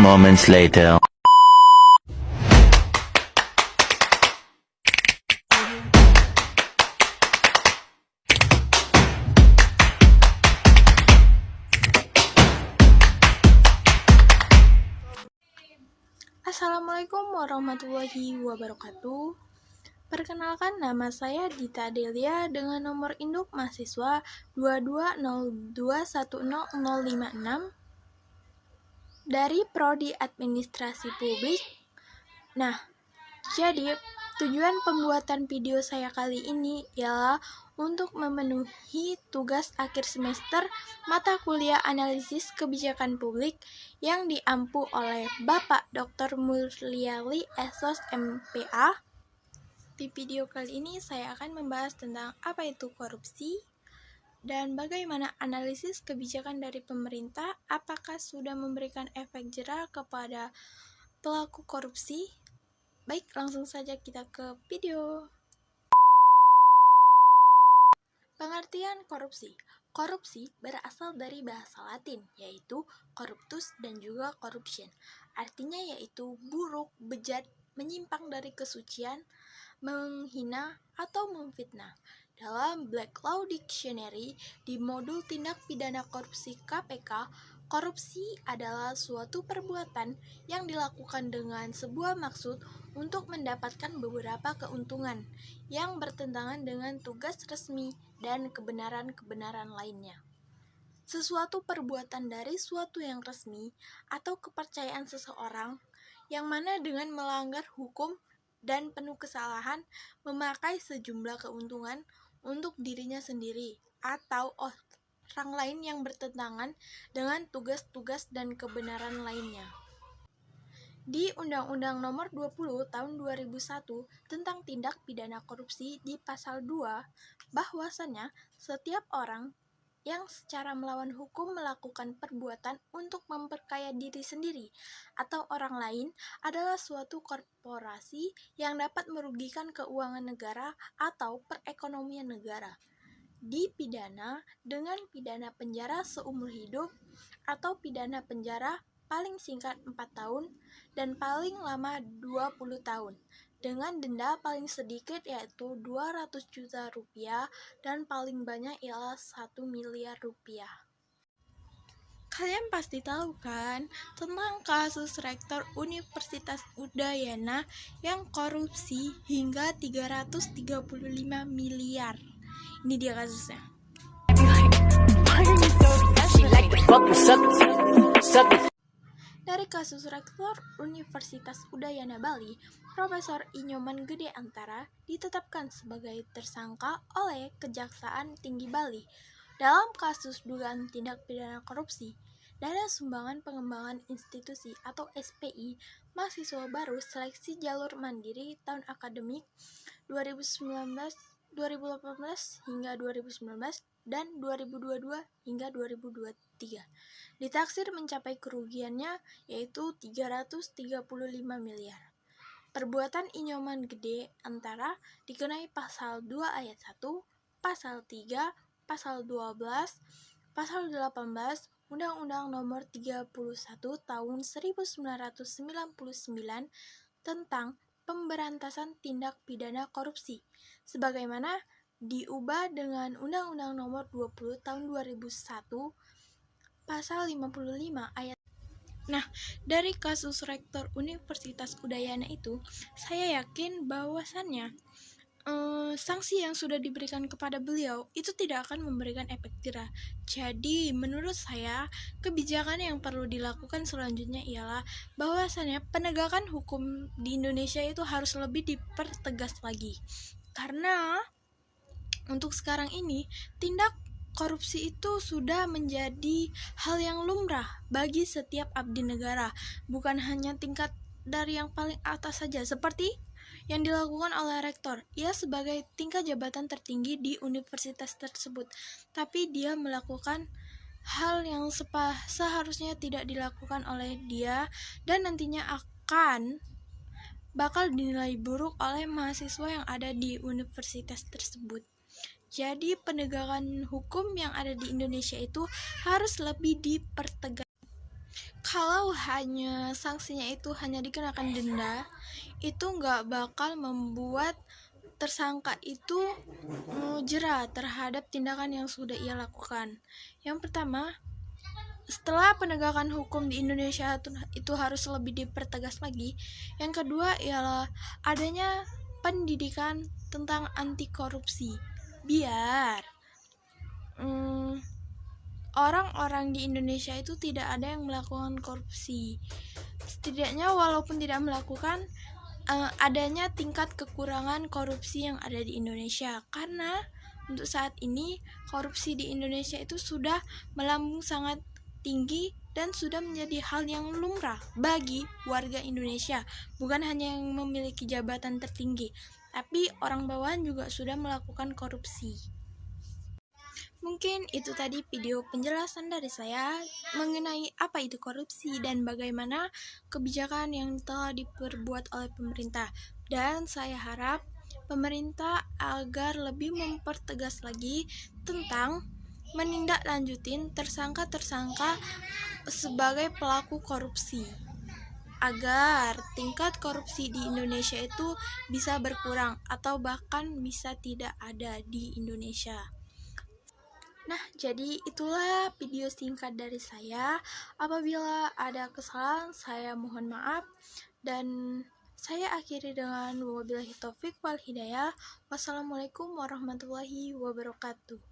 moments later. Assalamualaikum warahmatullahi wabarakatuh. Perkenalkan, nama saya Dita Delia dengan nomor induk mahasiswa 2202100056 dari Prodi Administrasi Publik. Nah, jadi tujuan pembuatan video saya kali ini ialah untuk memenuhi tugas akhir semester mata kuliah analisis kebijakan publik yang diampu oleh Bapak Dr. Mulyali Esos MPA. Di video kali ini saya akan membahas tentang apa itu korupsi dan bagaimana analisis kebijakan dari pemerintah, apakah sudah memberikan efek jera kepada pelaku korupsi. Baik, langsung saja kita ke video. Pengertian korupsi. Korupsi berasal dari bahasa Latin, yaitu corruptus dan juga corruption. Artinya yaitu buruk, bejat, menyimpang dari kesucian, menghina, atau memfitnah. Dalam Black Law Dictionary, di modul tindak pidana korupsi KPK, korupsi adalah suatu perbuatan yang dilakukan dengan sebuah maksud untuk mendapatkan beberapa keuntungan yang bertentangan dengan tugas resmi dan kebenaran-kebenaran lainnya. Sesuatu perbuatan dari suatu yang resmi atau kepercayaan seseorang yang mana dengan melanggar hukum dan penuh kesalahan memakai sejumlah keuntungan untuk dirinya sendiri atau orang lain yang bertentangan dengan tugas-tugas dan kebenaran lainnya. Di Undang-Undang Nomor 20 Tahun 2001 tentang Tindak Pidana Korupsi di Pasal 2 bahwasannya setiap orang yang secara melawan hukum melakukan perbuatan untuk memperkaya diri sendiri atau orang lain adalah suatu korporasi yang dapat merugikan keuangan negara atau perekonomian negara. Dipidana dengan pidana penjara seumur hidup atau pidana penjara paling singkat 4 tahun dan paling lama 20 tahun dengan denda paling sedikit yaitu 200 juta rupiah dan paling banyak ialah 1 miliar rupiah. Kalian pasti tahu kan tentang kasus rektor Universitas Udayana yang korupsi hingga 335 miliar. Ini dia kasusnya. Dari kasus rektor Universitas Udayana Bali, Profesor Inyoman Gede Antara ditetapkan sebagai tersangka oleh Kejaksaan Tinggi Bali dalam kasus dugaan tindak pidana korupsi, dana sumbangan pengembangan institusi atau SPI, mahasiswa baru seleksi jalur mandiri tahun akademik 2018 hingga 2019 dan 2022 hingga 2023. Ditaksir mencapai kerugiannya yaitu 335 miliar. Perbuatan Inyoman Gede Antara dikenai pasal 2 ayat 1, pasal 3, pasal 12, pasal 18 Undang-Undang Nomor 31 Tahun 1999 tentang Pemberantasan Tindak Pidana Korupsi, sebagaimana diubah dengan Undang-Undang Nomor 20 Tahun 2001 Pasal 55 ayat. Nah, dari kasus rektor Universitas Udayana itu, saya yakin bahwasannya sanksi yang sudah diberikan kepada beliau itu tidak akan memberikan efek jera. Jadi, menurut saya, kebijakan yang perlu dilakukan selanjutnya ialah bahwasannya penegakan hukum di Indonesia itu harus lebih dipertegas lagi. Karena untuk sekarang ini, tindak korupsi itu sudah menjadi hal yang lumrah bagi setiap abdi negara, bukan hanya tingkat dari yang paling atas saja, seperti yang dilakukan oleh rektor. Ia sebagai tingkat jabatan tertinggi di universitas tersebut, tapi dia melakukan hal yang seharusnya tidak dilakukan oleh dia dan nantinya bakal dinilai buruk oleh mahasiswa yang ada di universitas tersebut. Jadi penegakan hukum yang ada di Indonesia itu harus lebih dipertegas. Kalau hanya sanksinya itu hanya dikenakan denda, itu nggak bakal membuat tersangka itu jera terhadap tindakan yang sudah ia lakukan. Yang pertama, setelah penegakan hukum di Indonesia itu harus lebih dipertegas lagi. Yang kedua ialah adanya pendidikan tentang anti korupsi, biar orang-orang di Indonesia itu tidak ada yang melakukan korupsi. Setidaknya walaupun tidak melakukan, adanya tingkat kekurangan korupsi yang ada di Indonesia. Karena untuk saat ini korupsi di Indonesia itu sudah melambung sangat tinggi dan sudah menjadi hal yang lumrah bagi warga Indonesia. Bukan hanya yang memiliki jabatan tertinggi, tapi orang bawahan juga sudah melakukan korupsi. Mungkin itu tadi video penjelasan dari saya mengenai apa itu korupsi dan bagaimana kebijakan yang telah diperbuat oleh pemerintah. Dan saya harap pemerintah agar lebih mempertegas lagi tentang menindaklanjutin tersangka-tersangka sebagai pelaku korupsi, agar tingkat korupsi di Indonesia itu bisa berkurang atau bahkan bisa tidak ada di Indonesia. Nah, jadi itulah video singkat dari saya. Apabila ada kesalahan, saya mohon maaf. Dan saya akhiri dengan wabillahi taufik wal hidayah. Wassalamualaikum warahmatullahi wabarakatuh.